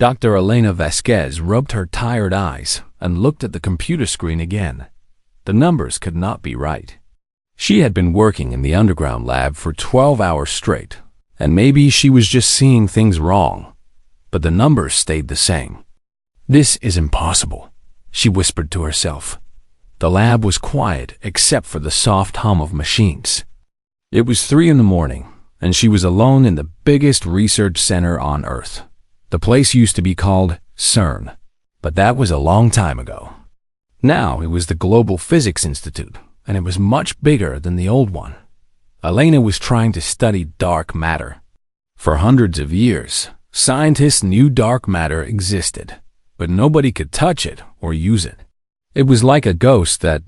Dr. Elena Vasquez rubbed her tired eyes and looked at the computer screen again. The numbers could not be right. She had been working in the underground lab for 12 hours straight, and maybe she was just seeing things wrong, but the numbers stayed the same. "This is impossible," she whispered to herself. The lab was quiet except for the soft hum of machines. It was 3 in the morning, and she was alone in the biggest research center on Earth. The place used to be called CERN, but that was a long time ago. Now it was the Global Physics Institute, and it was much bigger than the old one. Elena was trying to study dark matter. For hundreds of years, scientists knew dark matter existed, but nobody could touch it or use it. It was like a ghost that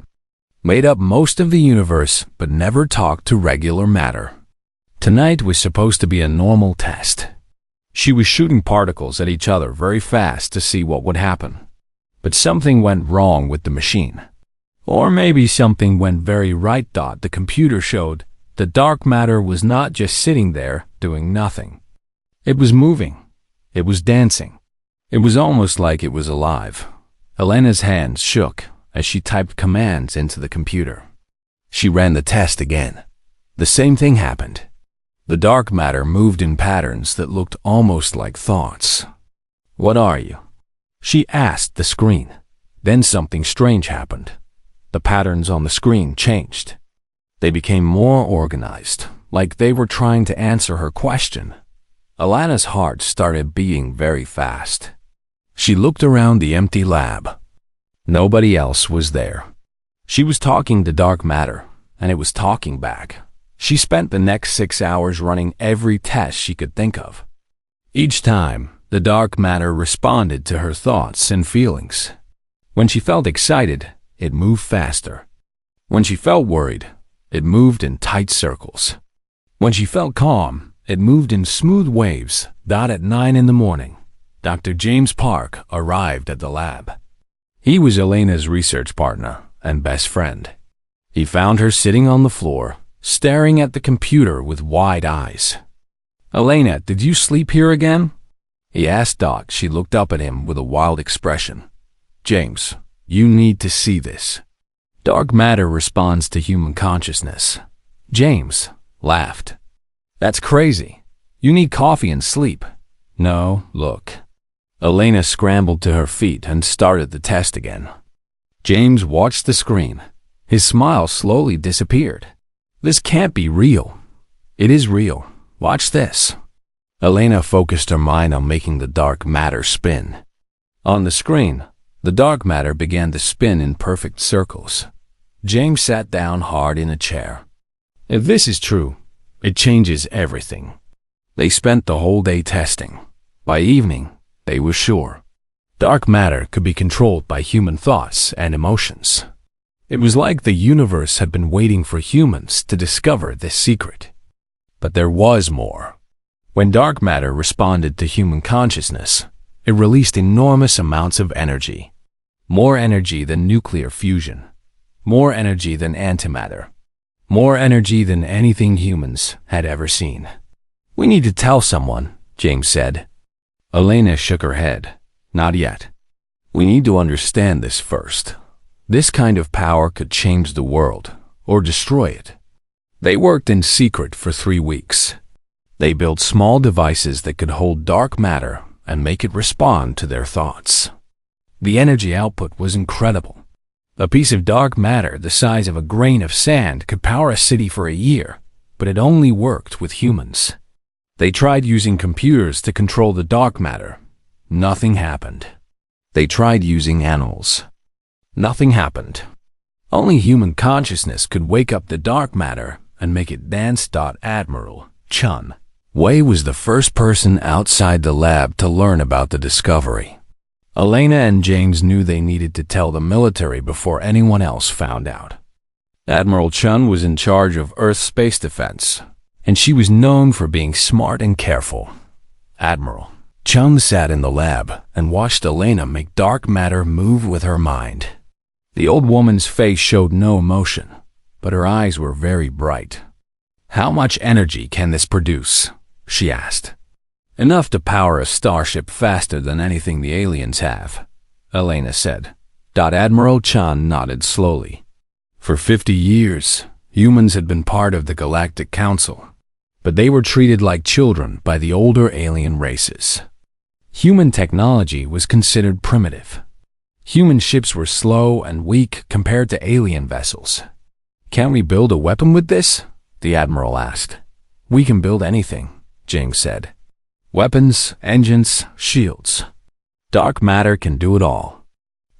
made up most of the universe but never talked to regular matter. Tonight was supposed to be a normal test. She was shooting particles at each other very fast to see what would happen. But something went wrong with the machine. Or maybe something went very right. The computer showed that dark matter was not just sitting there doing nothing. It was moving. It was dancing. It was almost like it was alive. Elena's hands shook as she typed commands into the computer. She ran the test again. The same thing happened. The dark matter moved in patterns that looked almost like thoughts. "What are you?" she asked the screen. Then something strange happened. The patterns on the screen changed. They became more organized, like they were trying to answer her question. Elena's heart started beating very fast. She looked around the empty lab. Nobody else was there. She was talking to dark matter, and it was talking back. She spent the next 6 hours running every test she could think of. Each time, the dark matter responded to her thoughts and feelings. When she felt excited, it moved faster. When she felt worried, it moved in tight circles. When she felt calm, it moved in smooth waves. At 9 in the morning, Dr. James Park arrived at the lab. He was Elena's research partner and best friend. He found her sitting on the floor, staring at the computer with wide eyes. "Elena, did you sleep here again?" he asked. She looked up at him with a wild expression. "James, you need to see this. Dark matter responds to human consciousness." James laughed. "That's crazy. You need coffee and sleep." "No, look." Elena scrambled to her feet and started the test again. James watched the screen. His smile slowly disappeared. "This can't be real." "It is real. Watch this." Elena focused her mind on making the dark matter spin. On the screen, the dark matter began to spin in perfect circles. James sat down hard in a chair. "If this is true, it changes everything." They spent the whole day testing. By evening, they were sure. Dark matter could be controlled by human thoughts and emotions. It was like the universe had been waiting for humans to discover this secret. But there was more. When dark matter responded to human consciousness, it released enormous amounts of energy. More energy than nuclear fusion. More energy than antimatter. More energy than anything humans had ever seen. "We need to tell someone," James said. Elena shook her head. "Not yet. We need to understand this first. This kind of power could change the world, or destroy it." They worked in secret for 3 weeks. They built small devices that could hold dark matter and make it respond to their thoughts. The energy output was incredible. A piece of dark matter the size of a grain of sand could power a city for a year, but it only worked with humans. They tried using computers to control the dark matter. Nothing happened. They tried using animals. Nothing happened. Only human consciousness could wake up the dark matter and make it dance. Admiral Chun Wei was the first person outside the lab to learn about the discovery. Elena and James knew they needed to tell the military before anyone else found out. Admiral Chun was in charge of Earth's space defense, and she was known for being smart and careful. Admiral Chun sat in the lab and watched Elena make dark matter move with her mind. The old woman's face showed no emotion, but her eyes were very bright. "How much energy can this produce?" she asked. Enough to power a starship faster than anything the aliens have, Elena said. Admiral Chan nodded slowly. For 50 years, humans had been part of the Galactic Council, but they were treated like children by the older alien races. Human technology was considered primitive. Human ships were slow and weak compared to alien vessels. "Can't we build a weapon with this?" the Admiral asked. "We can build anything," James said. "Weapons, engines, shields. Dark matter can do it all."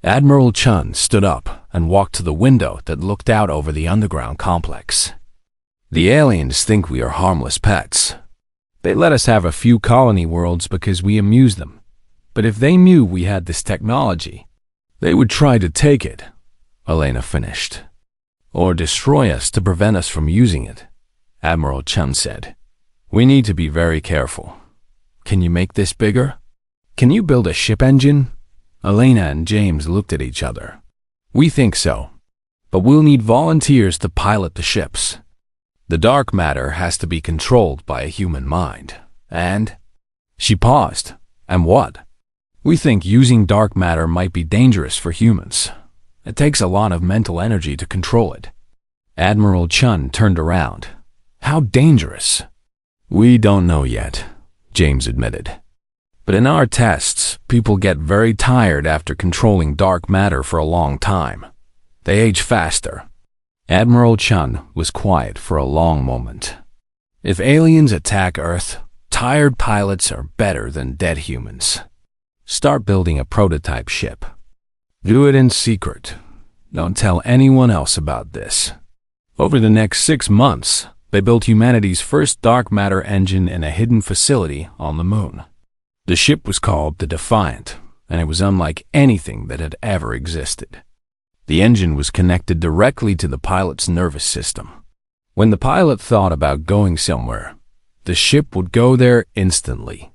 Admiral Chun stood up and walked to the window that looked out over the underground complex. "The aliens think we are harmless pets. They let us have a few colony worlds because we amuse them. But if they knew we had this technology, they would try to take it," Elena finished. "Or destroy us to prevent us from using it," Admiral Chun said. "We need to be very careful. Can you make this bigger? Can you build a ship engine?" Elena and James looked at each other. "We think so, but we'll need volunteers to pilot the ships. The dark matter has to be controlled by a human mind, and—" She paused. "And what?" "We think using dark matter might be dangerous for humans. It takes a lot of mental energy to control it." Admiral Chun turned around. "How dangerous?" "We don't know yet," James admitted. "But in our tests, people get very tired after controlling dark matter for a long time. They age faster." Admiral Chun was quiet for a long moment. "If aliens attack Earth, tired pilots are better than dead humans. Start building a prototype ship. Do it in secret. Don't tell anyone else about this." Over the next 6 months, they built humanity's first dark matter engine in a hidden facility on the moon. The ship was called the Defiant, and it was unlike anything that had ever existed. The engine was connected directly to the pilot's nervous system. When the pilot thought about going somewhere, the ship would go there instantly.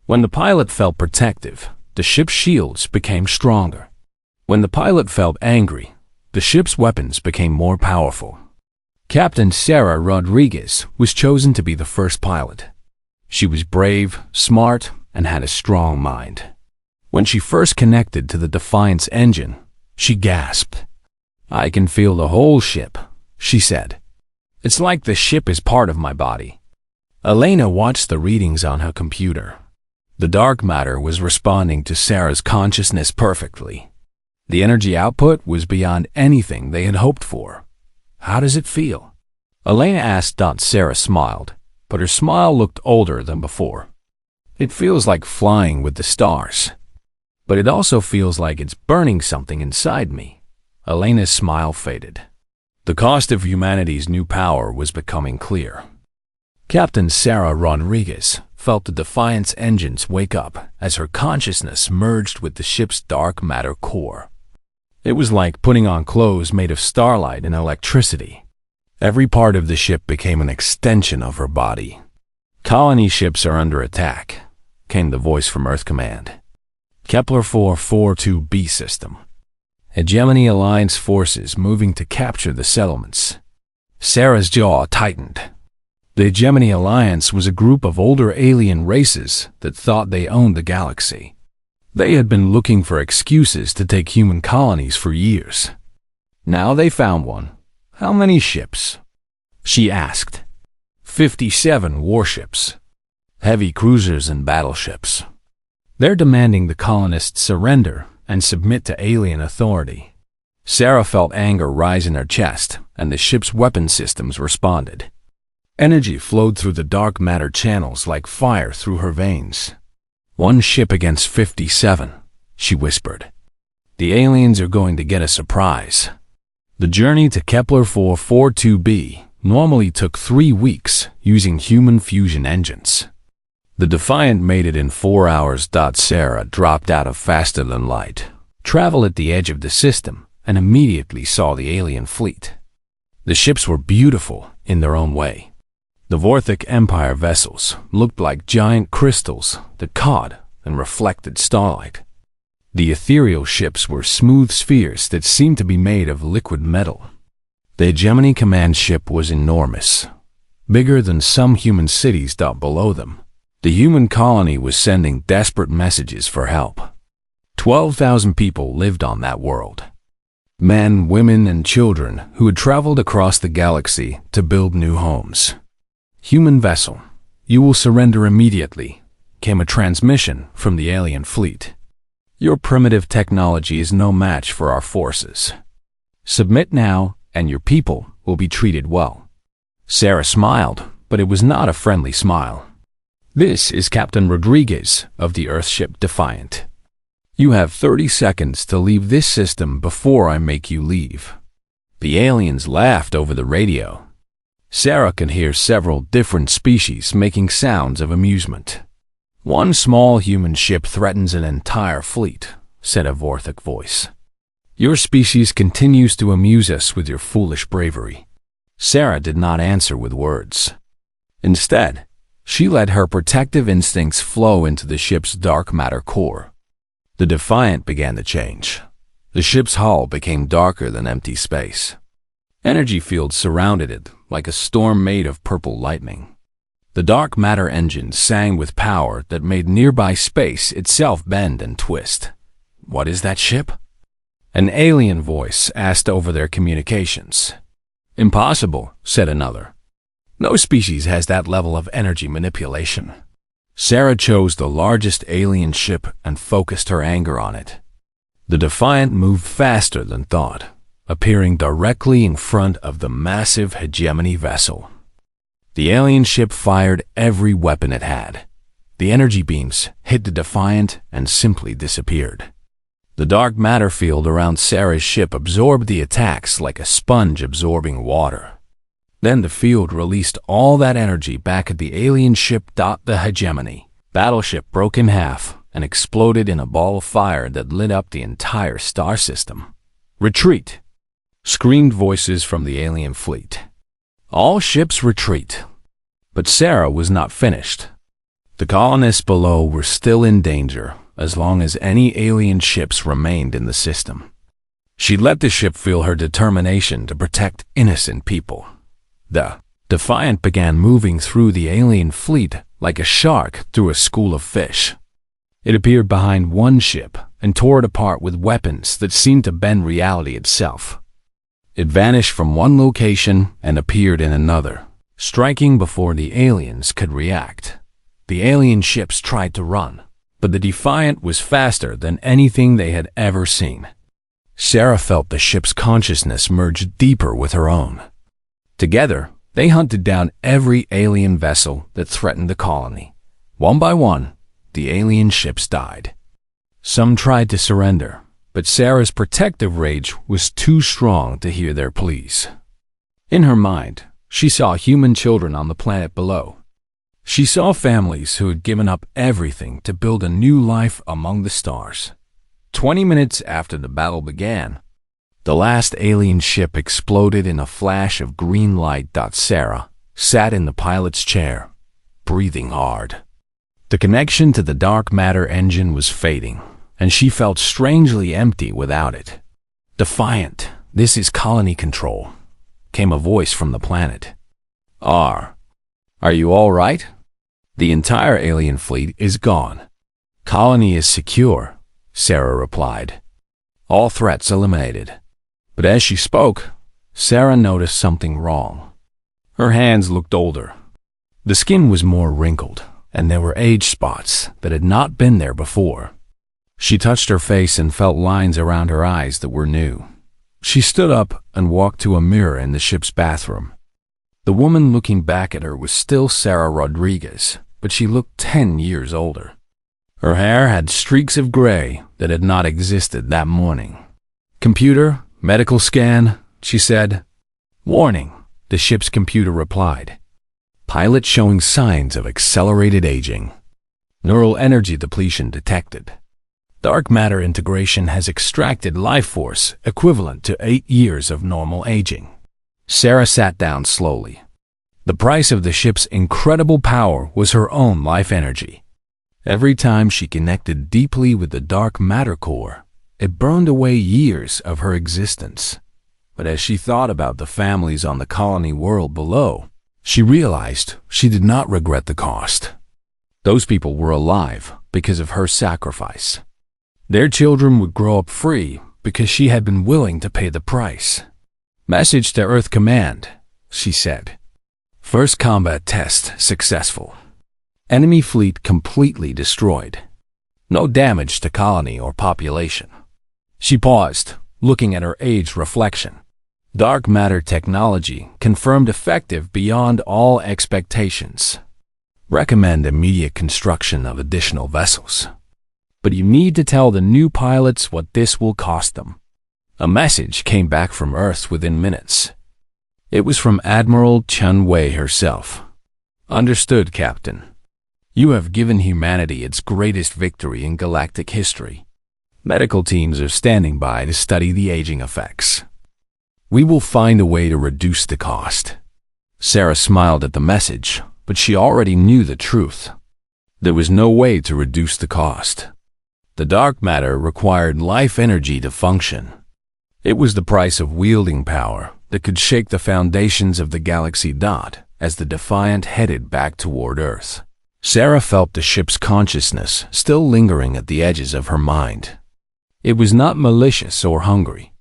When the pilot felt protective, the ship's shields became stronger. When the pilot felt angry, the ship's weapons became more powerful. Captain Sarah Rodriguez was chosen to be the first pilot. She was brave, smart, and had a strong mind. When she first connected to the Defiant's engine, she gasped. "I can feel the whole ship," she said. "It's like the ship is part of my body." Elena watched the readings on her computer. The dark matter was responding to Sarah's consciousness perfectly. The energy output was beyond anything they had hoped for. "How does it feel?" Elena asked. Sarah smiled, but her smile looked older than before. "It feels like flying with the stars. But it also feels like it's burning something inside me." Elena's smile faded. The cost of humanity's new power was becoming clear. Captain Sarah Rodriguez felt the Defiant's engines wake up as her consciousness merged with the ship's dark matter core. It was like putting on clothes made of starlight and electricity. Every part of the ship became an extension of her body. "Colony ships are under attack," came the voice from Earth Command. "Kepler 442b system. Hegemony Alliance forces moving to capture the settlements." Sarah's jaw tightened. The Hegemony Alliance was a group of older alien races that thought they owned the galaxy. They had been looking for excuses to take human colonies for years. Now they found one. "How many ships?" she asked. 57 warships. Heavy cruisers and battleships. They're demanding the colonists surrender and submit to alien authority." Sarah felt anger rise in her chest, and the ship's weapon systems responded. Energy flowed through the dark matter channels like fire through her veins. "One ship against 57, she whispered. "The aliens are going to get a surprise." The journey to Kepler 442b normally took 3 weeks using human fusion engines. The Defiant made it in 4 hours. Sarah dropped out of faster than light, traveled at the edge of the system, and immediately saw the alien fleet. The ships were beautiful in their own way. The Vorthic Empire vessels looked like giant crystals that caught and reflected starlight. The ethereal ships were smooth spheres that seemed to be made of liquid metal. The Hegemony command ship was enormous, bigger than some human cities below them. The human colony was sending desperate messages for help. 12,000 people lived on that world. Men, women, and children who had traveled across the galaxy to build new homes. "Human vessel, you will surrender immediately," came a transmission from the alien fleet. "Your primitive technology is no match for our forces. Submit now, and your people will be treated well." Sarah smiled, but it was not a friendly smile. "This is Captain Rodriguez of the Earthship Defiant. You have 30 seconds to leave this system before I make you leave." The aliens laughed over the radio. Sarah could hear several different species making sounds of amusement. "One small human ship threatens an entire fleet," said a Vorthic voice. "Your species continues to amuse us with your foolish bravery." Sarah did not answer with words. Instead, she let her protective instincts flow into the ship's dark matter core. The Defiant began to change. The ship's hull became darker than empty space. Energy fields surrounded it like a storm made of purple lightning. The dark matter engine sang with power that made nearby space itself bend and twist. "What is that ship?" An alien voice asked over their communications. "Impossible," said another. "No species has that level of energy manipulation." Sarah chose the largest alien ship and focused her anger on it. The Defiant moved faster than thought, appearing directly in front of the massive hegemony vessel. The alien ship fired every weapon it had. The energy beams hit the Defiant and simply disappeared. The dark matter field around Sarah's ship absorbed the attacks like a sponge absorbing water. Then the field released all that energy back at the alien ship. The hegemony battleship broke in half and exploded in a ball of fire that lit up the entire star system. "Retreat!" screamed voices from the alien fleet. "All ships retreat." But Sarah was not finished. The colonists below were still in danger as long as any alien ships remained in the system. She let the ship feel her determination to protect innocent people. The Defiant began moving through the alien fleet like a shark through a school of fish. It appeared behind one ship and tore it apart with weapons that seemed to bend reality itself. It vanished from one location and appeared in another, striking before the aliens could react. The alien ships tried to run, but the Defiant was faster than anything they had ever seen. Sarah felt the ship's consciousness merge deeper with her own. Together, they hunted down every alien vessel that threatened the colony. One by one, the alien ships died. Some tried to surrender, but Sarah's protective rage was too strong to hear their pleas. In her mind, she saw human children on the planet below. She saw families who had given up everything to build a new life among the stars. 20 minutes after the battle began, the last alien ship exploded in a flash of green light. Sarah sat in the pilot's chair, breathing hard. The connection to the dark matter engine was fading, and she felt strangely empty without it. "Defiant, this is colony control," came a voice from the planet. Are you all right? The entire alien fleet is gone. Colony is secure," Sarah replied. "All threats eliminated." But as she spoke, Sarah noticed something wrong. Her hands looked older. The skin was more wrinkled, and there were age spots that had not been there before. She touched her face and felt lines around her eyes that were new. She stood up and walked to a mirror in the ship's bathroom. The woman looking back at her was still Sarah Rodriguez, but she looked 10 years older. Her hair had streaks of gray that had not existed that morning. "Computer, medical scan," she said. "Warning," the ship's computer replied. "Pilot showing signs of accelerated aging. Neural energy depletion detected. Dark matter integration has extracted life force equivalent to 8 years of normal aging." Sarah sat down slowly. The price of the ship's incredible power was her own life energy. Every time she connected deeply with the dark matter core, it burned away years of her existence. But as she thought about the families on the colony world below, she realized she did not regret the cost. Those people were alive because of her sacrifice. Their children would grow up free because she had been willing to pay the price. Message to Earth Command, she said. First combat test successful. Enemy fleet completely destroyed. No damage to colony or population. She paused, looking at her aged reflection. Dark matter technology confirmed effective beyond all expectations. Recommend immediate construction of additional vessels. But you need to tell the new pilots what this will cost them. A message came back from Earth within minutes. It was from Admiral Chun Wei herself. Understood, Captain. You have given humanity its greatest victory in galactic history. Medical teams are standing by to study the aging effects. We will find a way to reduce the cost. Sarah smiled at the message, but she already knew the truth. There was no way to reduce the cost. The dark matter required life energy to function. It was the price of wielding power that could shake the foundations of the galaxy. As the Defiant headed back toward Earth, Sarah felt the ship's consciousness still lingering at the edges of her mind. It was not malicious or hungry.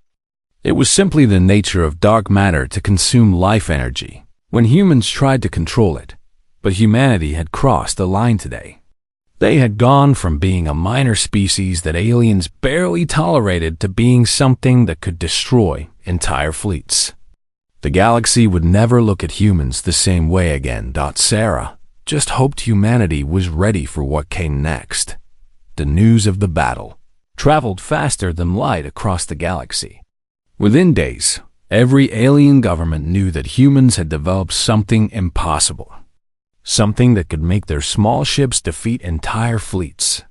It was simply the nature of dark matter to consume life energy when humans tried to control it. But humanity had crossed the line today. They had gone from being a minor species that aliens barely tolerated to being something that could destroy entire fleets. The galaxy would never look at humans the same way again. Sarah just hoped humanity was ready for what came next. The news of the battle traveled faster than light across the galaxy. Within days, every alien government knew that humans had developed something impossible. Something that could make their small ships defeat entire fleets.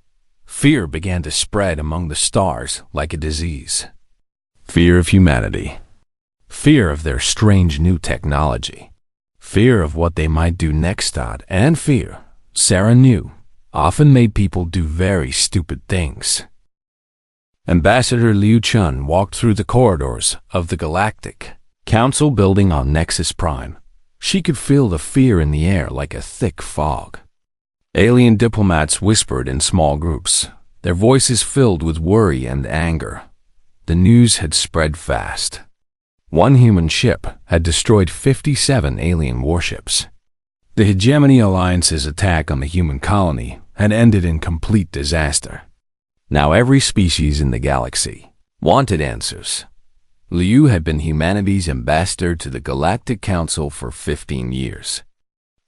Fear began to spread among the stars like a disease. Fear of humanity. Fear of their strange new technology. Fear of what they might do next. And fear, Sarah knew, often made people do very stupid things. Ambassador Liu Chun walked through the corridors of the Galactic Council building on Nexus Prime. She could feel the fear in the air like a thick fog. Alien diplomats whispered in small groups, their voices filled with worry and anger. The news had spread fast. One human ship had destroyed 57 alien warships. The Hegemony Alliance's attack on the human colony had ended in complete disaster. Now every species in the galaxy wanted answers. Liu had been humanity's ambassador to the Galactic Council for 15 years.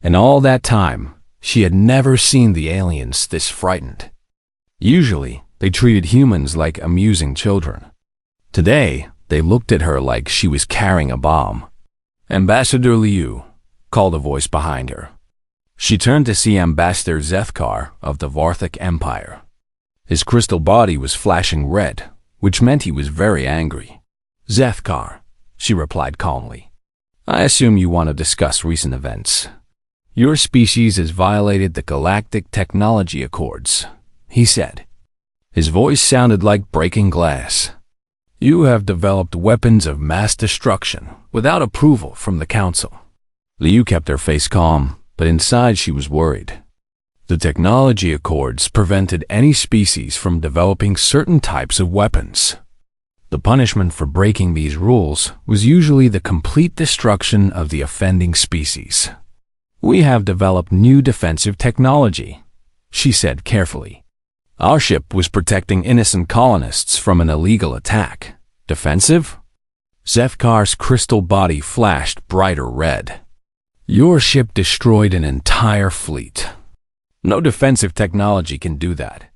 In all that time, she had never seen the aliens this frightened. Usually, they treated humans like amusing children. Today, they looked at her like she was carrying a bomb. Ambassador Liu, called a voice behind her. She turned to see Ambassador Zethkar of the Varthic Empire. His crystal body was flashing red, which meant he was very angry. Zethkar, she replied calmly. I assume you want to discuss recent events. Your species has violated the Galactic Technology Accords, he said. His voice sounded like breaking glass. You have developed weapons of mass destruction without approval from the Council. Liu kept her face calm, but inside she was worried. The Technology Accords prevented any species from developing certain types of weapons. The punishment for breaking these rules was usually the complete destruction of the offending species. We have developed new defensive technology, she said carefully. Our ship was protecting innocent colonists from an illegal attack. Defensive? Zethkar's crystal body flashed brighter red. Your ship destroyed an entire fleet. No defensive technology can do that.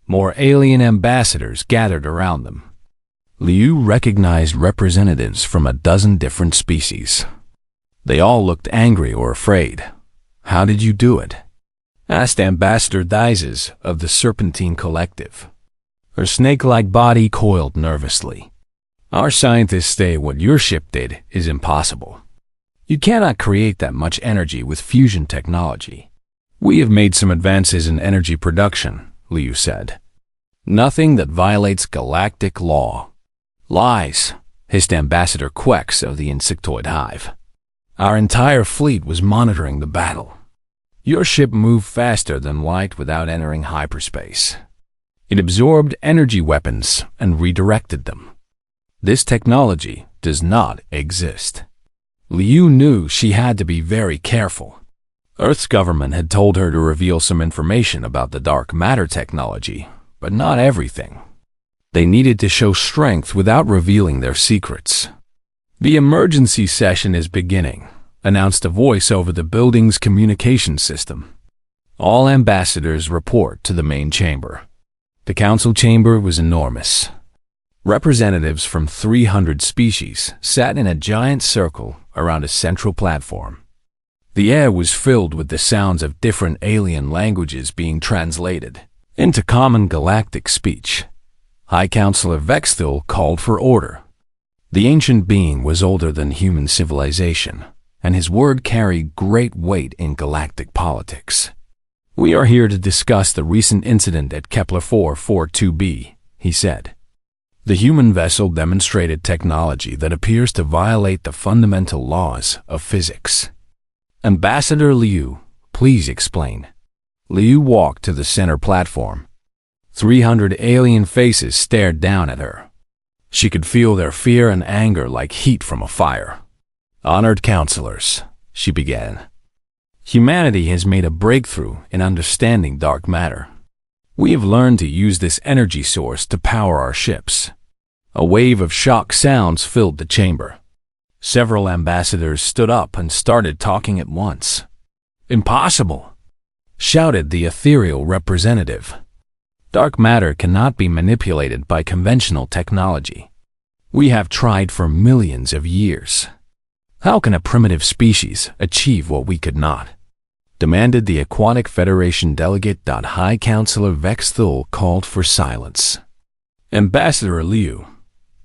More alien ambassadors gathered around them. Liu recognized representatives from a dozen different species. They all looked angry or afraid. How did you do it? Asked Ambassador Dizes of the Serpentine Collective. Her snake-like body coiled nervously. Our scientists say what your ship did is impossible. You cannot create that much energy with fusion technology. We have made some advances in energy production, Liu said. Nothing that violates galactic law. Lies, hissed Ambassador Quex of the Insectoid Hive. Our entire fleet was monitoring the battle. Your ship moved faster than light without entering hyperspace. It absorbed energy weapons and redirected them. This technology does not exist. Liu knew she had to be very careful. Earth's government had told her to reveal some information about the dark matter technology, but not everything. They needed to show strength without revealing their secrets. "The emergency session is beginning," announced a voice over the building's communication system. "All ambassadors report to the main chamber." The council chamber was enormous. Representatives from 300 species sat in a giant circle around a central platform. The air was filled with the sounds of different alien languages being translated into common galactic speech. High Counselor Vexthil called for order. The ancient being was older than human civilization, and his word carried great weight in galactic politics. "We are here to discuss the recent incident at Kepler 442b, he said. "The human vessel demonstrated technology that appears to violate the fundamental laws of physics." "Ambassador Liu, please explain." Liu walked to the center platform. 300 alien faces stared down at her. She could feel their fear and anger like heat from a fire. "Honored counselors," she began. "Humanity has made a breakthrough in understanding dark matter. We have learned to use this energy source to power our ships." A wave of shock sounds filled the chamber. Several ambassadors stood up and started talking at once. "Impossible!" shouted the ethereal representative. "Dark matter cannot be manipulated by conventional technology. We have tried for millions of years. How can a primitive species achieve what we could not?" demanded the Aquatic Federation delegate. High Counselor Vexthil called for silence. "Ambassador Liu,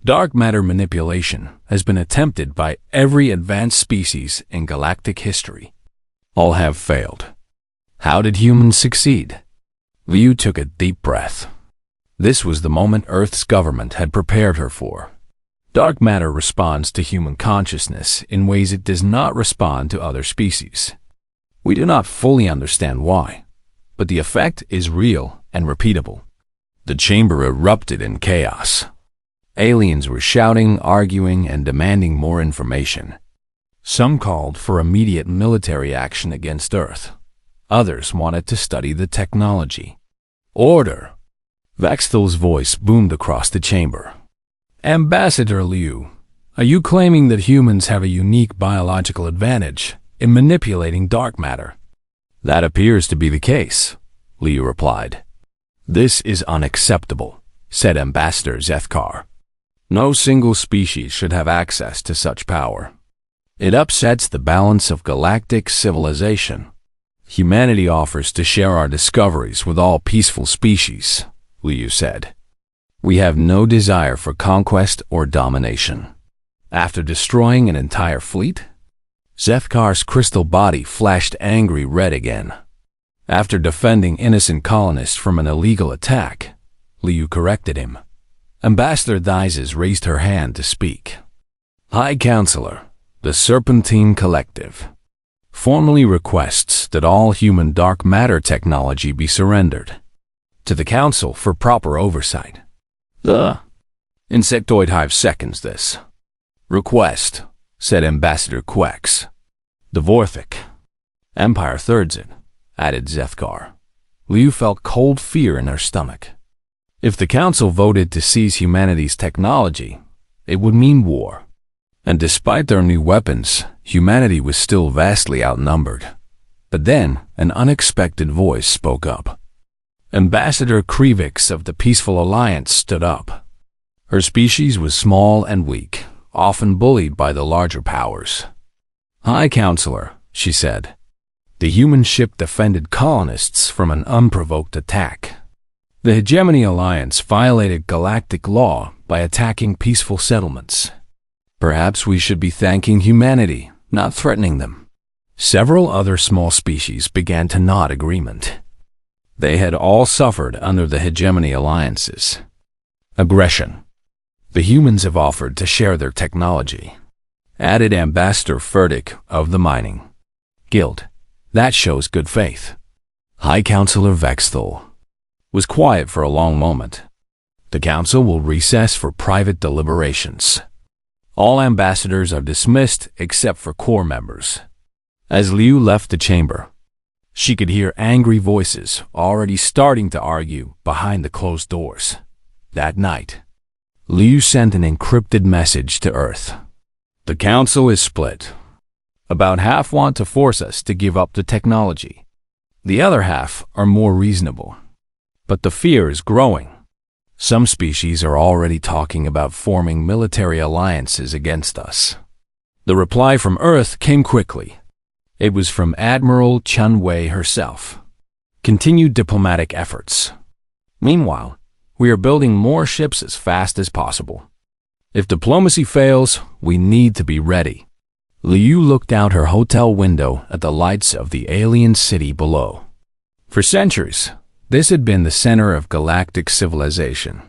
dark matter manipulation has been attempted by every advanced species in galactic history. All have failed. How did humans succeed?" Liu took a deep breath. This was the moment Earth's government had prepared her for. Dark matter responds to human consciousness in ways it does not respond to other species. We do not fully understand why, but the effect is real and repeatable. The chamber erupted in chaos. Aliens were shouting, arguing, and demanding more information. Some called for immediate military action against Earth. Others wanted to study the technology. "Order!" Vexthil's voice boomed across the chamber. "Ambassador Liu, are you claiming that humans have a unique biological advantage in manipulating dark matter?" "That appears to be the case," Liu replied. "This is unacceptable," said Ambassador Zethkar. "No single species should have access to such power. It upsets the balance of galactic civilization. Humanity offers to share our discoveries with all peaceful species," Liu said. "We have no desire for conquest or domination." After destroying an entire fleet, Zethkar's crystal body flashed angry red again. After defending innocent colonists from an illegal attack, Liu corrected him. Ambassador Thizes raised her hand to speak. "High Counselor, the Serpentine Collective formally requests that all human dark matter technology be surrendered to the Council for proper oversight." "The Insectoid Hive seconds this request," said Ambassador Quex. "Dvorthik Empire thirds it," added Zethkar. Liu felt cold fear in her stomach. If the Council voted to seize humanity's technology, it would mean war. And despite their new weapons, humanity was still vastly outnumbered. But then, an unexpected voice spoke up. Ambassador Krivix of the Peaceful Alliance stood up. Her species was small and weak, often bullied by the larger powers. "High Counselor," she said, "the human ship defended colonists from an unprovoked attack. The Hegemony Alliance violated galactic law by attacking peaceful settlements. Perhaps we should be thanking humanity, not threatening them." Several other small species began to nod agreement. They had all suffered under the Hegemony Alliances. Aggression. "The humans have offered to share their technology," added Ambassador Furtick of the Mining Guild. That shows good faith. High Counselor Vexthal was quiet for a long moment. The council will recess for private deliberations. All ambassadors are dismissed except for core members. As Liu left the chamber, she could hear angry voices already starting to argue behind the closed doors. That night, Liu sent an encrypted message to Earth. The council is split. About half want to force us to give up the technology. The other half are more reasonable. But the fear is growing. Some species are already talking about forming military alliances against us. The reply from Earth came quickly. It was from Admiral Chun Wei herself. Continued diplomatic efforts. Meanwhile, we are building more ships as fast as possible. If diplomacy fails, we need to be ready. Liu looked out her hotel window at the lights of the alien city below. For centuries, this had been the center of galactic civilization.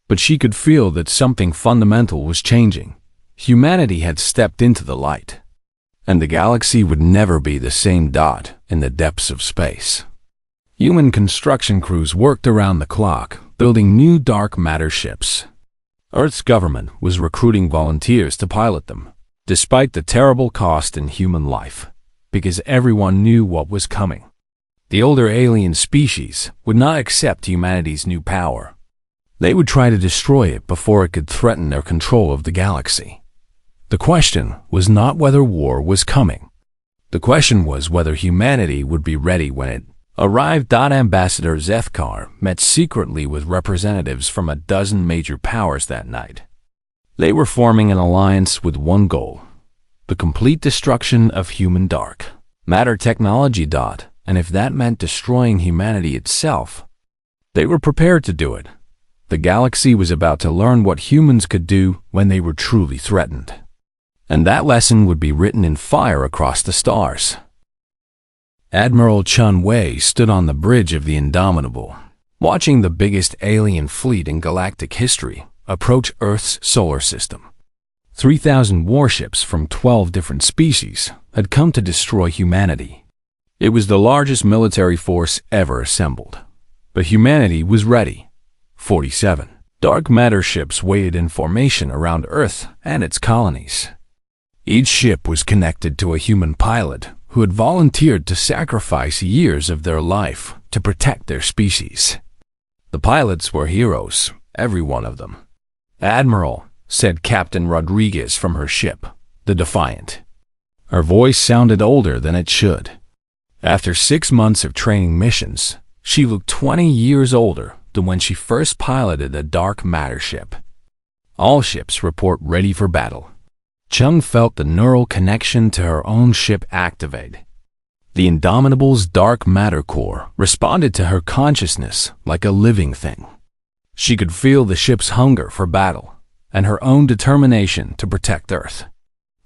But she could feel that something fundamental was changing. Humanity had stepped into the light, and the galaxy would never be the same dot in the depths of space. Human construction crews worked around the clock, building new dark matter ships. Earth's government was recruiting volunteers to pilot them, despite the terrible cost in human life, because everyone knew what was coming. The older alien species would not accept humanity's new power. They would try to destroy it before it could threaten their control of the galaxy. The question was not whether war was coming. The question was whether humanity would be ready when it arrived. Ambassador Zethkar met secretly with representatives from a dozen major powers that night. They were forming an alliance with one goal: the complete destruction of human dark matter technology. And if that meant destroying humanity itself, they were prepared to do it. The galaxy was about to learn what humans could do when they were truly threatened. And that lesson would be written in fire across the stars. Admiral Chun Wei stood on the bridge of the Indomitable, watching the biggest alien fleet in galactic history approach Earth's solar system. 3,000 warships from 12 different species had come to destroy humanity. It was the largest military force ever assembled. But humanity was ready. 47 dark matter ships waited in formation around Earth and its colonies. Each ship was connected to a human pilot who had volunteered to sacrifice years of their life to protect their species. The pilots were heroes, every one of them. "Admiral," said Captain Rodriguez from her ship, the Defiant. Her voice sounded older than it should. After 6 months of training missions, she looked 20 years older than when she first piloted a dark matter ship. All ships report ready for battle. Chung felt the neural connection to her own ship activate. The Indomitable's dark matter core responded to her consciousness like a living thing. She could feel the ship's hunger for battle and her own determination to protect Earth.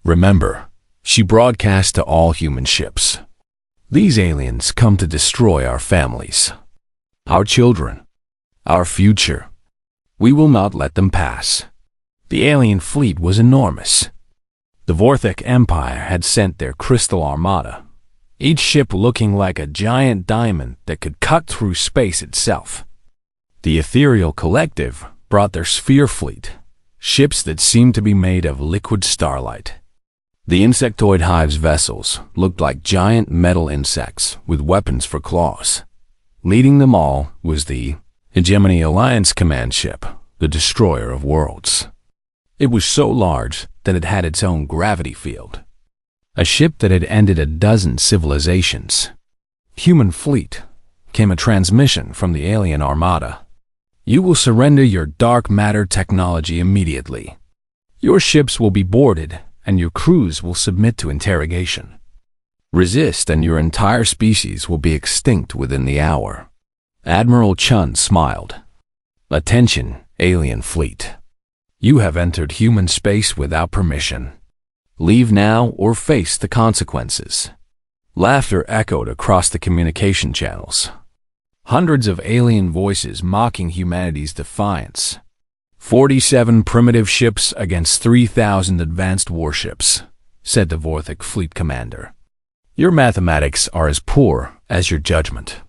"Remember," she broadcast to all human ships, "these aliens come to destroy our families, our children, our future. We will not let them pass." The alien fleet was enormous. The Vorthek Empire had sent their crystal armada, each ship looking like a giant diamond that could cut through space itself. The Ethereal Collective brought their sphere fleet, ships that seemed to be made of liquid starlight. The Insectoid Hive's vessels looked like giant metal insects with weapons for claws. Leading them all was the Hegemony Alliance command ship, the Destroyer of Worlds. It was so large that it had its own gravity field. A ship that had ended a dozen civilizations. Human fleet, came a transmission from the alien armada. "You will surrender your dark matter technology immediately. Your ships will be boarded and your crews will submit to interrogation. Resist and your entire species will be extinct within the hour." Admiral Chun smiled. "Attention, alien fleet. You have entered human space without permission. Leave now or face the consequences." Laughter echoed across the communication channels. Hundreds of alien voices mocking humanity's defiance. 47 primitive ships against 3,000 advanced warships, said the Vorthik fleet commander. Your mathematics are as poor as your judgment.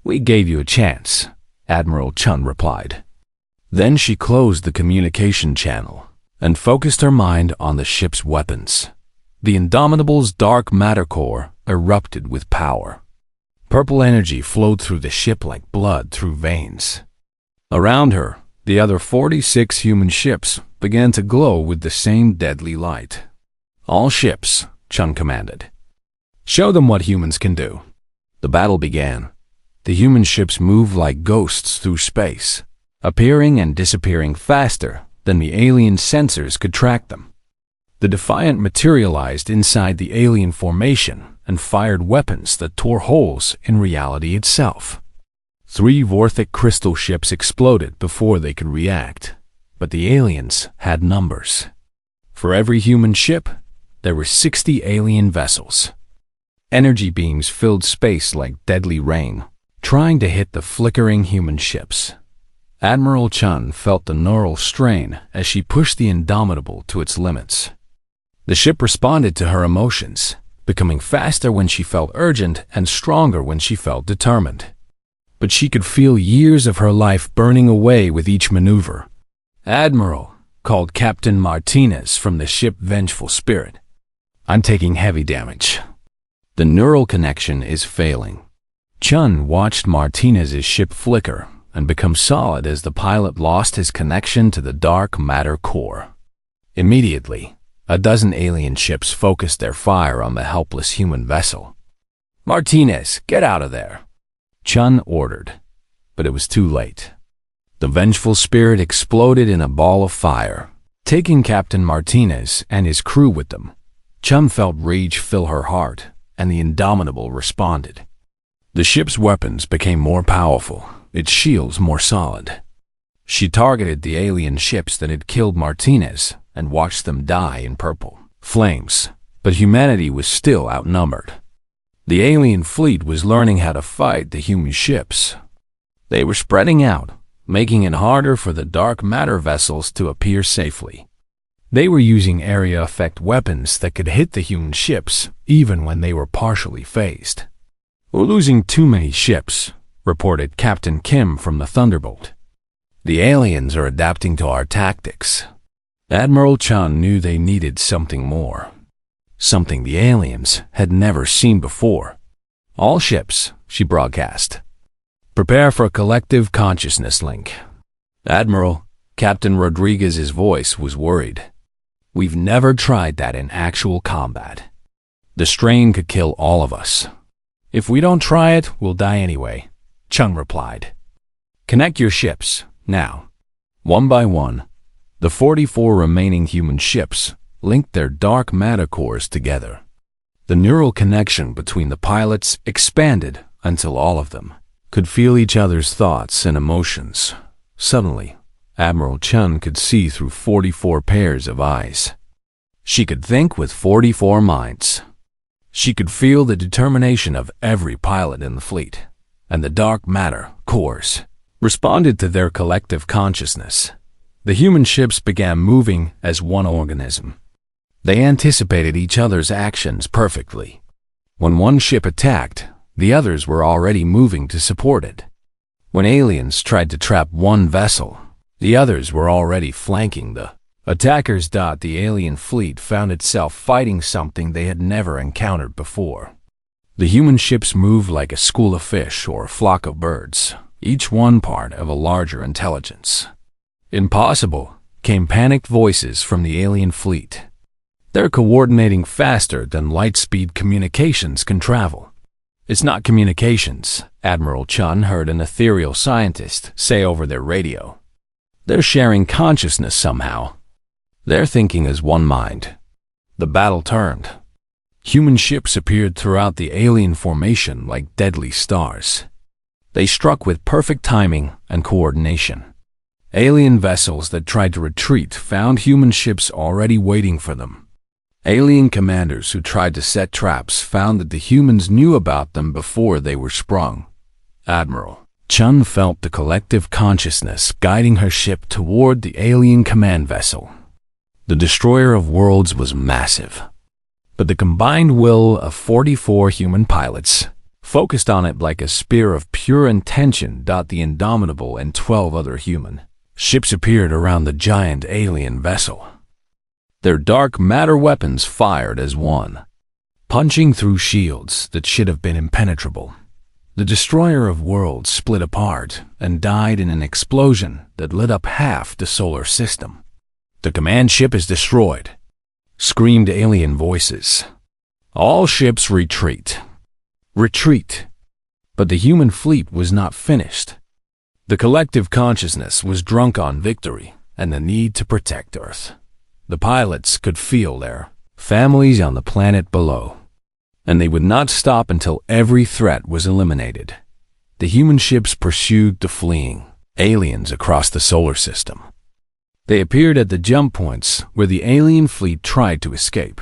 We gave you a chance, Admiral Chun replied. Then she closed the communication channel and focused her mind on the ship's weapons. The Indomitable's dark matter core erupted with power. Purple energy flowed through the ship like blood through veins. Around her, the other 46 human ships began to glow with the same deadly light. All ships, Chun commanded. Show them what humans can do. The battle began. The human ships moved like ghosts through space, appearing and disappearing faster than the alien sensors could track them. The Defiant materialized inside the alien formation and fired weapons that tore holes in reality itself. 3 Vorthic crystal ships exploded before they could react, but the aliens had numbers. For every human ship, there were 60 alien vessels. Energy beams filled space like deadly rain, trying to hit the flickering human ships. Admiral Chun felt the neural strain as she pushed the Indomitable to its limits. The ship responded to her emotions, becoming faster when she felt urgent and stronger when she felt determined. But she could feel years of her life burning away with each maneuver. "Admiral," called Captain Martinez from the ship Vengeful Spirit. "I'm taking heavy damage. The neural connection is failing." Chun watched Martinez's ship flicker and become solid as the pilot lost his connection to the dark matter core. Immediately, a dozen alien ships focused their fire on the helpless human vessel. "Martinez, get out of there," Chun ordered, but it was too late. The Vengeful Spirit exploded in a ball of fire, taking Captain Martinez and his crew with them. Chun felt rage fill her heart, and the Indomitable responded. The ship's weapons became more powerful, its shields more solid. She targeted the alien ships that had killed Martinez and watched them die in purple flames, but humanity was still outnumbered. The alien fleet was learning how to fight the human ships. They were spreading out, making it harder for the dark matter vessels to appear safely. They were using area effect weapons that could hit the human ships even when they were partially phased. "We're losing too many ships," reported Captain Kim from the Thunderbolt. "The aliens are adapting to our tactics." Admiral Chun knew they needed something more. Something the aliens had never seen before. "All ships," she broadcast. "Prepare for a collective consciousness link." "Admiral," Captain Rodriguez's voice was worried. "We've never tried that in actual combat. The strain could kill all of us." "If we don't try it, we'll die anyway," Chung replied. "Connect your ships, now." One by one, the 44 remaining human ships linked their dark matter cores together. The neural connection between the pilots expanded until all of them could feel each other's thoughts and emotions. Suddenly, Admiral Chun could see through 44 pairs of eyes. She could think with 44 minds. She could feel the determination of every pilot in the fleet, and the dark matter cores responded to their collective consciousness. The human ships began moving as one organism. They anticipated each other's actions perfectly. When one ship attacked, the others were already moving to support it. When aliens tried to trap one vessel, the others were already flanking the attackers. The alien fleet found itself fighting something they had never encountered before. The human ships moved like a school of fish or a flock of birds, each one part of a larger intelligence. "Impossible," came panicked voices from the alien fleet. "They're coordinating faster than light-speed communications can travel." "It's not communications," Admiral Chun heard an ethereal scientist say over their radio. "They're sharing consciousness somehow. They're thinking as one mind." The battle turned. Human ships appeared throughout the alien formation like deadly stars. They struck with perfect timing and coordination. Alien vessels that tried to retreat found human ships already waiting for them. Alien commanders who tried to set traps found that the humans knew about them before they were sprung. Admiral Chun felt the collective consciousness guiding her ship toward the alien command vessel. The destroyer of worlds was massive. but the combined will of 44 human pilots focused on it like a spear of pure intention. The Indomitable and 12 other human ships appeared around the giant alien vessel. Their dark matter weapons fired as one, punching through shields that should have been impenetrable. The destroyer of worlds split apart and died in an explosion that lit up half the solar system. "The command ship is destroyed," screamed alien voices. "All ships retreat." Retreat. But the human fleet was not finished. The collective consciousness was drunk on victory and the need to protect Earth. The pilots could feel their families on the planet below, and they would not stop until every threat was eliminated. The human ships pursued the fleeing aliens across the solar system. They appeared at the jump points where the alien fleet tried to escape.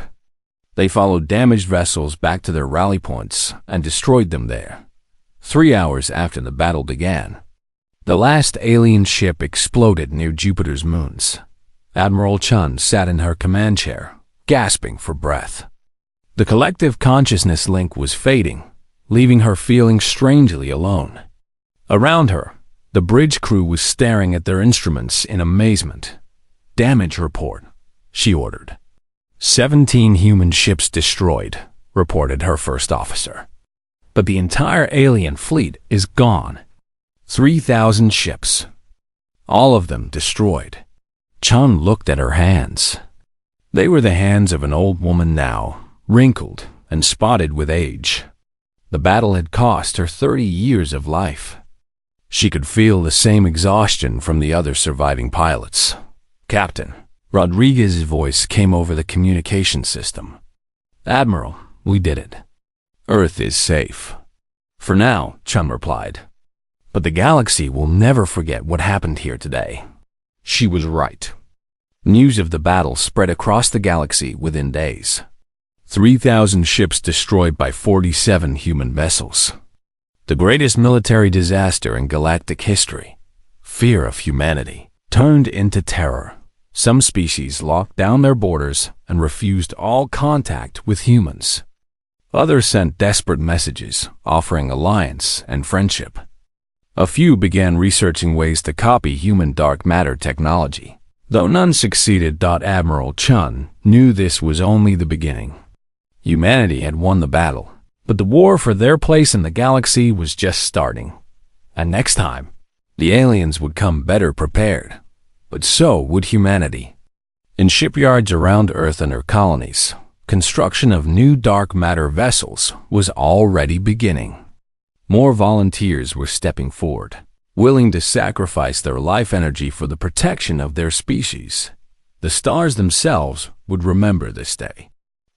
They followed damaged vessels back to their rally points and destroyed them there. 3 hours after the battle began, the last alien ship exploded near Jupiter's moons. Admiral Chun sat in her command chair, gasping for breath. The collective consciousness link was fading, leaving her feeling strangely alone. Around her, the bridge crew was staring at their instruments in amazement. "Damage report," she ordered. 17 human ships destroyed, reported her first officer. But the entire alien fleet is gone. 3,000 ships. All of them destroyed. Chun looked at her hands. They were the hands of an old woman now, wrinkled and spotted with age. The battle had cost her 30 years of life. She could feel the same exhaustion from the other surviving pilots. "Captain," Rodriguez's voice came over the communication system. "Admiral, we did it. Earth is safe." "For now," Chun replied. "But the galaxy will never forget what happened here today." She was right. News of the battle spread across the galaxy within days. 3,000 ships destroyed by 47 human vessels. The greatest military disaster in galactic history. Fear of humanity turned into terror. Some species locked down their borders and refused all contact with humans. Others sent desperate messages offering alliance and friendship. A few began researching ways to copy human dark matter technology. Though none succeeded, Admiral Chun knew this was only the beginning. Humanity had won the battle, but the war for their place in the galaxy was just starting. And next time, the aliens would come better prepared, but so would humanity. In shipyards around Earth and her colonies, construction of new dark matter vessels was already beginning. More volunteers were stepping forward, willing to sacrifice their life energy for the protection of their species. The stars themselves would remember this day.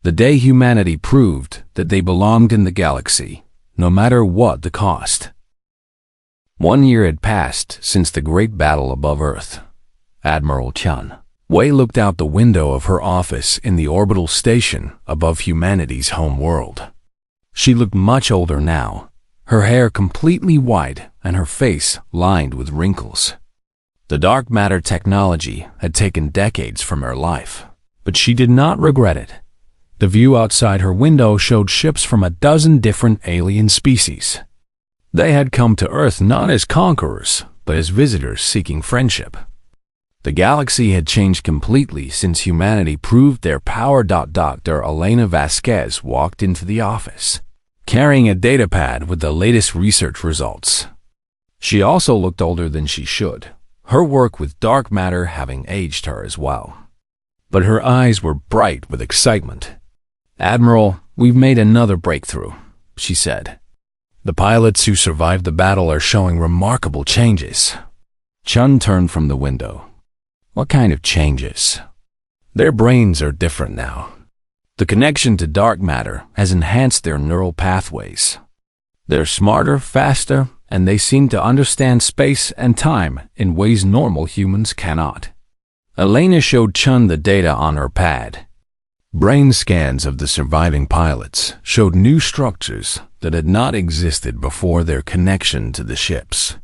The day humanity proved that they belonged in the galaxy, no matter what the cost. 1 year had passed since the great battle above Earth. Admiral Chun Wei looked out the window of her office in the orbital station above humanity's home world. She looked much older now, her hair completely white and her face lined with wrinkles. The dark matter technology had taken decades from her life, but she did not regret it. The view outside her window showed ships from a dozen different alien species. They had come to Earth not as conquerors, but as visitors seeking friendship. The galaxy had changed completely since humanity proved their power. Dr. Elena Vasquez walked into the office, carrying a datapad with the latest research results. She also looked older than she should, her work with dark matter having aged her as well. But her eyes were bright with excitement. "Admiral, we've made another breakthrough," she said. "The pilots who survived the battle are showing remarkable changes." Chun turned from the window. "What kind of changes?" "Their brains are different now. The connection to dark matter has enhanced their neural pathways. They're smarter, faster, and they seem to understand space and time in ways normal humans cannot." Elena showed Chun the data on her pad. Brain scans of the surviving pilots showed new structures that had not existed before their connection to the ships.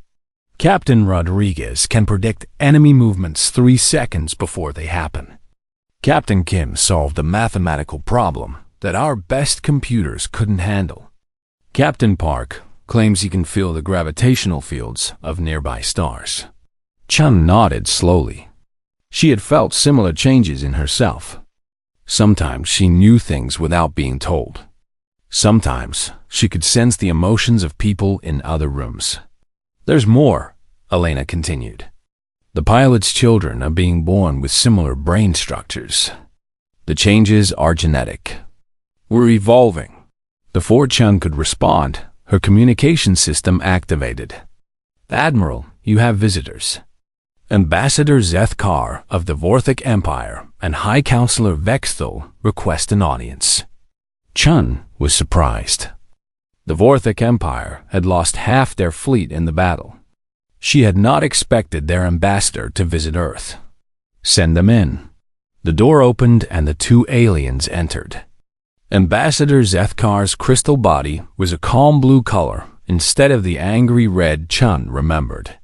Captain Rodriguez can predict enemy movements 3 seconds before they happen. Captain Kim solved a mathematical problem that our best computers couldn't handle. Captain Park claims he can feel the gravitational fields of nearby stars. Chun nodded slowly. She had felt similar changes in herself. Sometimes she knew things without being told. Sometimes she could sense the emotions of people in other rooms. There's more, Elena continued. The pilot's children are being born with similar brain structures. The changes are genetic. We're evolving. Before Chun could respond, her communication system activated. Admiral, you have visitors. Ambassador Zethkar of the Vorthic Empire and High Counselor Vexthal request an audience. Chun was surprised. The Vorthic Empire had lost half their fleet in the battle. She had not expected their ambassador to visit Earth. Send them in. The door opened and the two aliens entered. Ambassador Zethkar's crystal body was a calm blue color instead of the angry red Chun remembered.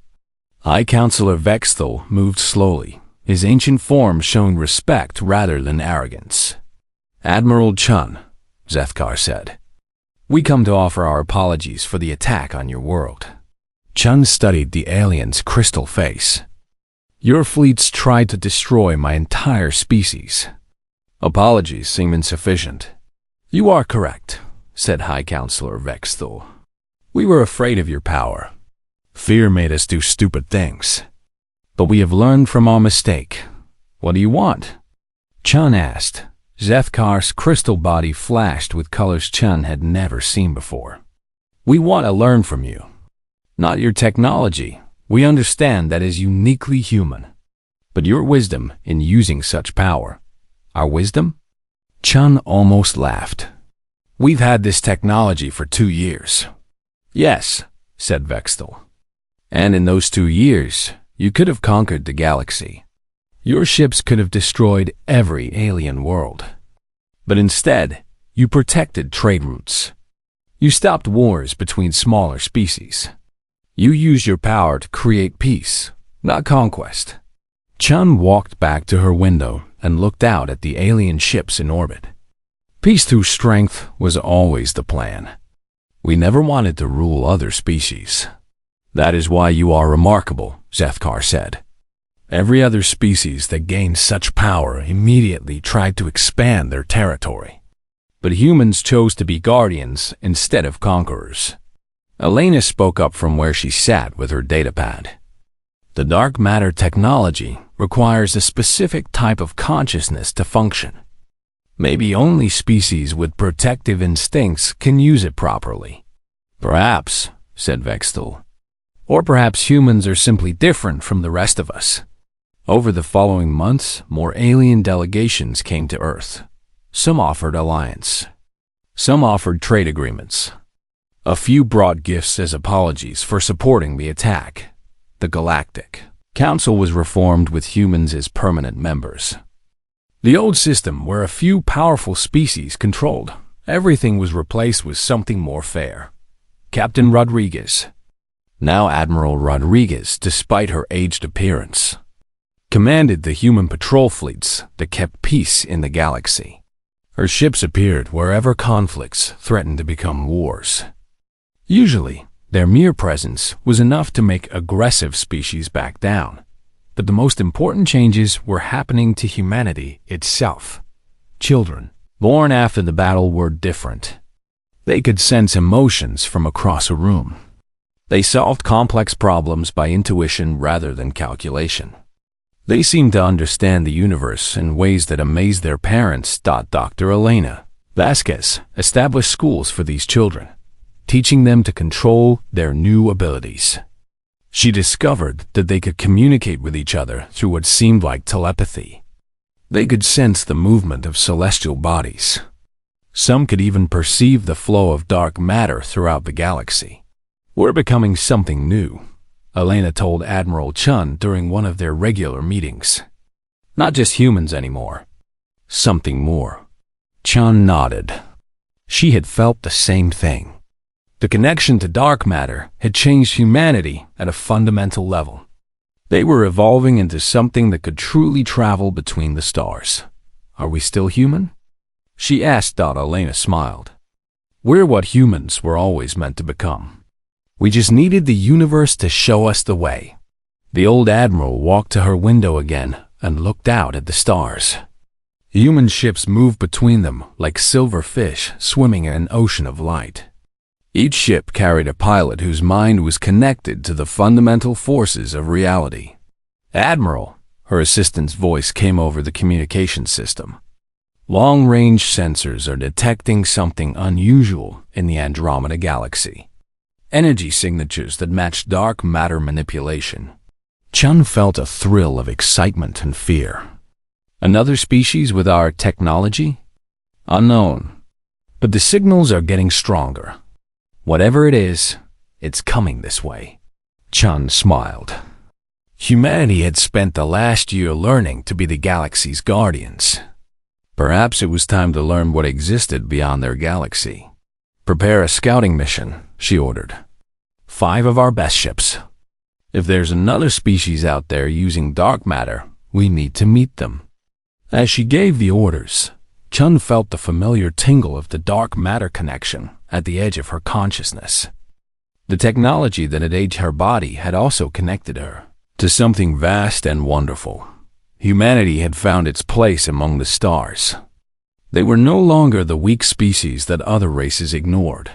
High Counselor Vexthal moved slowly, his ancient form showing respect rather than arrogance. Admiral Chun, Zethkar said, we come to offer our apologies for the attack on your world. Chun studied the alien's crystal face. Your fleets tried to destroy my entire species. Apologies seem insufficient. You are correct, said High Counselor Vexthal. We were afraid of your power. Fear made us do stupid things. But we have learned from our mistake. What do you want? Chun asked. Zethkar's crystal body flashed with colors Chun had never seen before. We want to learn from you. Not your technology. We understand that is uniquely human. But your wisdom in using such power. Our wisdom? Chun almost laughed. We've had this technology for 2 years. Yes, said Vexthal. And in those 2 years, you could have conquered the galaxy. Your ships could have destroyed every alien world. But instead, you protected trade routes. You stopped wars between smaller species. You used your power to create peace, not conquest. Chun walked back to her window and looked out at the alien ships in orbit. Peace through strength was always the plan. We never wanted to rule other species. That is why you are remarkable, Zethkar said. Every other species that gained such power immediately tried to expand their territory. But humans chose to be guardians instead of conquerors. Elena spoke up from where she sat with her datapad. The dark matter technology requires a specific type of consciousness to function. Maybe only species with protective instincts can use it properly. Perhaps, said Vexthal. Or perhaps humans are simply different from the rest of us. Over the following months, more alien delegations came to Earth. Some offered alliance. Some offered trade agreements. A few brought gifts as apologies for supporting the attack. The Galactic Council was reformed with humans as permanent members. The old system, where a few powerful species controlled, everything was replaced with something more fair. Captain Rodriguez. Now Admiral Rodriguez, despite her aged appearance, commanded the human patrol fleets that kept peace in the galaxy. Her ships appeared wherever conflicts threatened to become wars. Usually, their mere presence was enough to make aggressive species back down. But the most important changes were happening to humanity itself. Children, born after the battle, were different. They could sense emotions from across a room. They solved complex problems by intuition rather than calculation. They seemed to understand the universe in ways that amazed their parents. Dr. Elena Vasquez established schools for these children, teaching them to control their new abilities. She discovered that they could communicate with each other through what seemed like telepathy. They could sense the movement of celestial bodies. Some could even perceive the flow of dark matter throughout the galaxy. We're becoming something new, Elena told Admiral Chun during one of their regular meetings. Not just humans anymore. Something more. Chun nodded. She had felt the same thing. The connection to dark matter had changed humanity at a fundamental level. They were evolving into something that could truly travel between the stars. Are we still human? she asked. Elena smiled. We're what humans were always meant to become. We just needed the universe to show us the way. The old admiral walked to her window again and looked out at the stars. Human ships moved between them like silver fish swimming in an ocean of light. Each ship carried a pilot whose mind was connected to the fundamental forces of reality. Admiral, her assistant's voice came over the communication system. Long-range sensors are detecting something unusual in the Andromeda Galaxy. Energy signatures that match dark matter manipulation. Chun felt a thrill of excitement and fear. Another species with our technology? Unknown. But the signals are getting stronger. Whatever it is, it's coming this way. Chun smiled. Humanity had spent the last year learning to be the galaxy's guardians. Perhaps it was time to learn what existed beyond their galaxy. Prepare a scouting mission, she ordered. 5 of our best ships. If there's another species out there using dark matter, we need to meet them. As she gave the orders, Chun felt the familiar tingle of the dark matter connection at the edge of her consciousness. The technology that had aged her body had also connected her to something vast and wonderful. Humanity had found its place among the stars. They were no longer the weak species that other races ignored.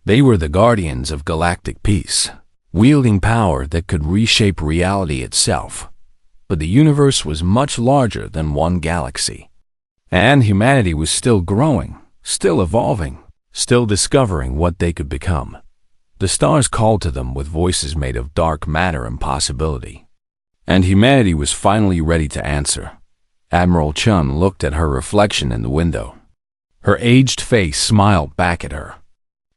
They were the guardians of galactic peace, wielding power that could reshape reality itself. But the universe was much larger than one galaxy. And humanity was still growing, still evolving, still discovering what they could become. The stars called to them with voices made of dark matter and possibility. And humanity was finally ready to answer. Admiral Chun looked at her reflection in the window. Her aged face smiled back at her.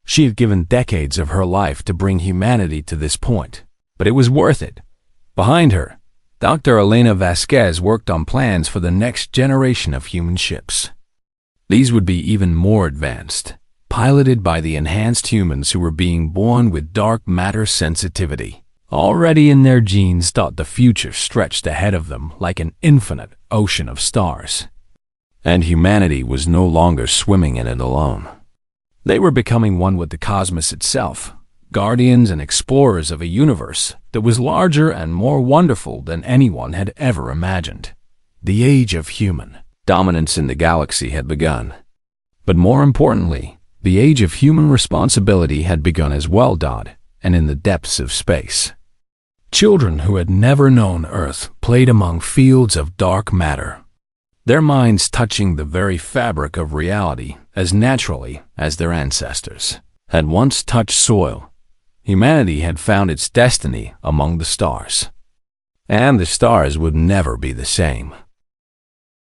She had given decades of her life to bring humanity to this point, but it was worth it. Behind her, Dr. Elena Vasquez worked on plans for the next generation of human ships. These would be even more advanced, piloted by the enhanced humans who were being born with dark matter sensitivity. Already in their genes, the future stretched ahead of them like an infinite ocean of stars. And humanity was no longer swimming in it alone. They were becoming one with the cosmos itself, guardians and explorers of a universe that was larger and more wonderful than anyone had ever imagined. The age of human dominance in the galaxy had begun. But more importantly, the age of human responsibility had begun as well, and in the depths of space. Children who had never known Earth played among fields of dark matter, their minds touching the very fabric of reality as naturally as their ancestors had once touched soil. Humanity had found its destiny among the stars. And the stars would never be the same.